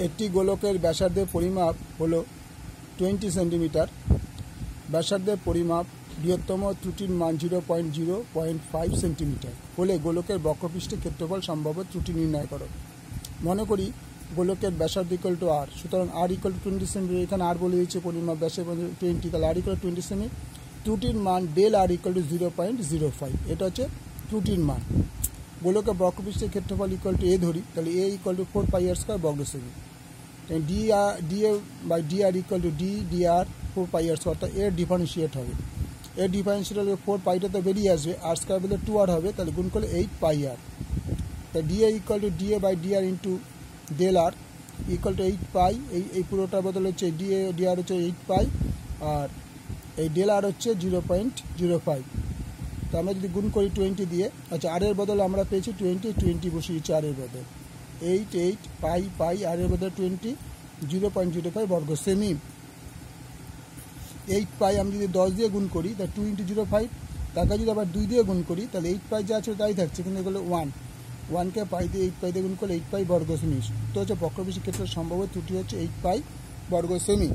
একটি গোলকের ব্যাসার্ধের পরিমাপ হলো 20 সেন্টিমিটার। ব্যাসার্ধের পরিমাপ বৃহত্তম ত্রুটির মান 0.5 সেন্টিমিটার হলে গোলকের বক্রপৃষ্ঠের ক্ষেত্রফল সম্ভাব্য ত্রুটি নির্ণয় করো। মনে করি গোলকের ব্যাসার্ধ ইকুয়াল টু আর, সুতরাং আর ইকুয়াল টু 20 সেন্টিমিটার, এখানে আর বলে দিচ্ছে পরিমাপ ব্যাসের 20, তাহলে আর ইকুয়াল টু 20 সেন্টিমিটার। ত্রুটির মান ডেল আর ইকুয়াল টু 0.05, এটা হচ্ছে ত্রুটির মান। গোলকের বক্রপৃষ্ঠের ক্ষেত্রফল ইকুয়াল টু এ ধরি, তাহলে এ ইকুয়াল টু 4πr² বর্গ সেমি। D A by D r equal to d r 4πr², অর্থাৎ এর ডিফারেন্সিয়েট হবে। এর ডিফারেন্সিয়েট হলে 4πটা তো বেরিয়ে আসবে, আর স্কোয়ার বলে 2r হবে, তাহলে গুণ করলে 8πr। তাই D A equal to D A by D R into del R equal to 8π। এই পুরোটার বদল হচ্ছে ডি আর হচ্ছে 8π, আর এই ডেল আর হচ্ছে 0.05। তো আমরা যদি গুণ করি 20 দিয়ে, আচ্ছা আর এর বদলে আমরা পেয়েছি 20 বসিয়েছি আর এর বদল 8π, আর এর বদলে 20, 0.05 বর্গ সেমি। 8π আমি যদি 10 দিয়ে গুণ করি, তা 2 × 0.5, তাকে যদি আবার 2 দিয়ে গুণ করি, তাহলে 8π যা আছে তাই থাকছে, কিন্তু এগুলো 1কে পাই দিয়ে 8π দিয়ে গুণ করলে 8π বর্গ সেমি। তো হচ্ছে বক্রপৃষ্ঠের ক্ষেত্রে সম্ভাব্য ত্রুটি হচ্ছে 8π বর্গ সেমি।